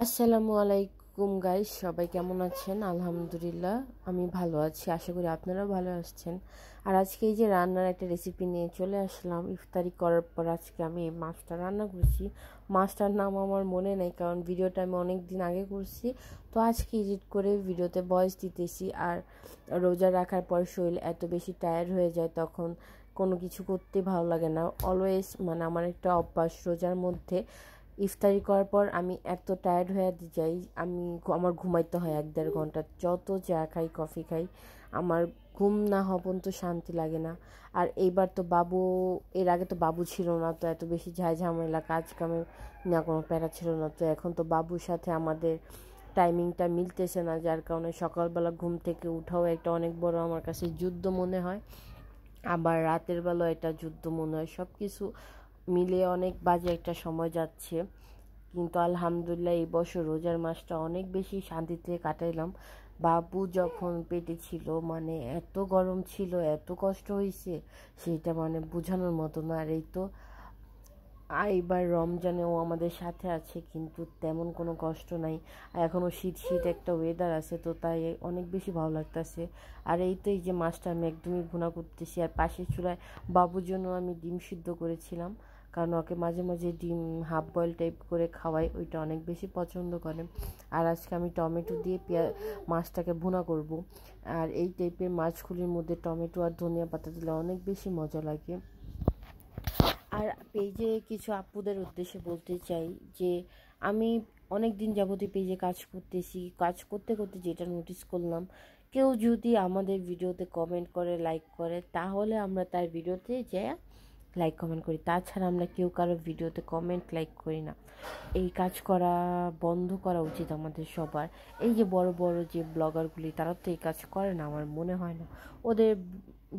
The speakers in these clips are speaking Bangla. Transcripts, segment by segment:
আসসালামু আলাইকুম গাইস, সবাই কেমন আছেন? আলহামদুলিল্লাহ আমি ভালো আছি, আশা করি আপনারাও ভালো আছেন। আর আজকে এই যে রান্নার একটা রেসিপি নিয়ে চলে আসলাম। ইফতারি করার পর আজকে আমি এই মাছটা রান্না করছি। মাছটার নাম আমার মনে নেই, কারণ ভিডিওটা আমি অনেক দিন আগে করছি, তো আজকে এডিট করে ভিডিওতে ভয়েস দিতেছি। আর রোজা রাখার পর শরীর এত বেশি টায়ার্ড হয়ে যায়, তখন কোনো কিছু করতে ভালো লাগে না। অলওয়েজ মানে আমার একটা অভ্যাস, রোজার মধ্যে ইফতারি করার পর আমি এত টায়ার্ড হয়ে যাই, আমার ঘুমাইতে হয় ১-১.৫ ঘন্টা। যত চা খাই, কফি খাই, আমার ঘুম না হওয়া পর্যন্ত শান্তি লাগে না। আর এইবার তো বাবু, এর আগে তো বাবু ছিল না, তো এত বেশি ঝামেলা, কাজ কামে না কোনো প্যারা ছিল না। তো এখন তো বাবুর সাথে আমাদের টাইমিংটা মিলতেছে না, যার কারণে সকালবেলা ঘুম থেকে উঠাও একটা অনেক বড় আমার কাছে যুদ্ধ মনে হয়, আবার রাতের বেলা এটা যুদ্ধ মনে হয়। সব কিছু মিলিয়ে অনেক বাজে একটা সময় যাচ্ছে। কিন্তু আলহামদুলিল্লাহ এই বছর রোজার মাসটা অনেক বেশি শান্তিতে কাটাইলাম। বাবু যখন পেটে ছিল, মানে এত গরম ছিল, এত কষ্ট হয়েছে, সেটা মানে বোঝানোর মতো না। আর এই তো এইবার রমজানেও আমাদের সাথে আছে, কিন্তু তেমন কোনো কষ্ট নাই। এখনও শীত শীত একটা ওয়েদার আছে, তো তাই অনেক বেশি ভালো লাগতেছে। আর এই তো এই যে মাছটা আমি একদমই ভুনা করতেছি, আর পাশের চুলায় বাবুর জন্য আমি ডিম সিদ্ধ করেছিলাম, কারণ ওকে মাঝে মাঝে ডিম হাফ বয়েল টাইপ করে খাওয়াই, ওইটা অনেক বেশি পছন্দ করে। আর আজকে আমি টমেটো দিয়ে মাছটাকে ভুনা করব। আর এই টাইপের মাছগুলির মধ্যে টমেটো আর ধনিয়া পাতা দিলে অনেক বেশি মজা লাগে। আর পেজে কিছু আপুদের উদ্দেশ্যে বলতে চাই যে আমি অনেক দিন যাবতীয় পেজে কাজ করতেছি, কাজ করতে করতে যেটা নোটিস করলাম, কেউ যদি আমাদের ভিডিওতে কমেন্ট করে, লাইক করে, তাহলে আমরা তার ভিডিওতে যে লাইক কমেন্ট করি। তাছাড়া আমরা কেউ কারো ভিডিওতে কমেন্ট লাইক করি না। এই কাজ করা বন্ধ করা উচিত আমাদের সবার। এই যে বড় বড় যে ব্লগারগুলি, তারা তো এই কাজ করে না, আমার মনে হয় না। ওদের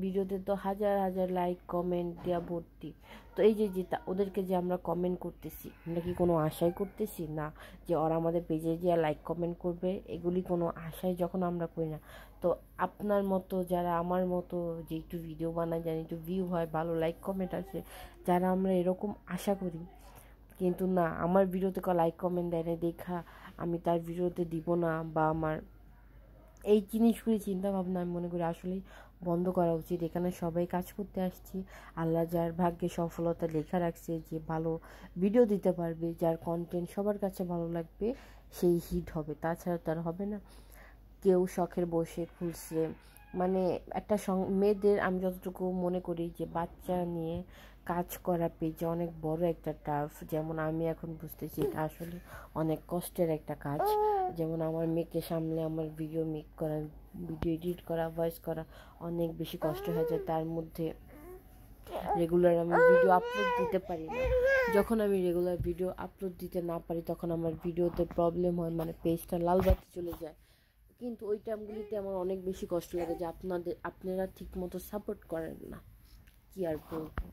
ভিডিওতে তো হাজার হাজার লাইক কমেন্ট দেওয়া ভর্তি। তো এই যে যে ওদেরকে যে আমরা কমেন্ট করতেছি, আমরা কি কোনো আশাই করতেছি না যে ওরা আমাদের পেজে যে লাইক কমেন্ট করবে? এগুলি কোনো আশাই যখন আমরা করি না, তো আপনার মতো যারা আমার মতো যে একটু ভিডিও বানায়, জানি একটু ভিউ হয়, ভালো লাইক কমেন্ট আছে, যারা আমরা এরকম আশা করি, কিন্তু না, আমার ভিডিওতে লাইক কমেন্ট দেয় না দেখা আমি তার ভিডিওতে দিব না, বা আমার এই জিনিসগুলি চিন্তা ভাবনা আমি মনে করি আসলেই বন্ধ করা উচিত। এখানে সবাই কাজ করতে আসছি, আল্লাহ যার ভাগ্যে সফলতা লেখা রাখছে যে ভালো ভিডিও দিতে পারবে, যার কন্টেন্ট সবার কাছে ভালো লাগবে, সেই হিট হবে, তাছাড়া তার হবে না। কেউ শখের বসে খুলছে, মানে একটা মেয়েদের আমি যতটুকু মনে করি যে বাচ্চা নিয়ে কাজ করা পেজে অনেক বড় একটা টাফ। যেমন আমি এখন বুঝতেছি এটা আসলে অনেক কষ্টের একটা কাজ। যেমন আমার মেয়েকে সামলে আমার ভিডিও মেক করা, ভিডিও এডিট করা, ভয়েস করা অনেক বেশি কষ্ট হয়ে যায়। তার মধ্যে রেগুলার আমি ভিডিও আপলোড দিতে পারি না। যখন আমি রেগুলার ভিডিও আপলোড দিতে না পারি, তখন আমার ভিডিওতে প্রবলেম হয়, মানে পেজটা লাল বাতি চলে যায়। কিন্তু ওই টাইমগুলিতে আমার অনেক বেশি কষ্ট লাগে যে আপনারা ঠিক মতো সাপোর্ট করেন না, কি আর বলবো।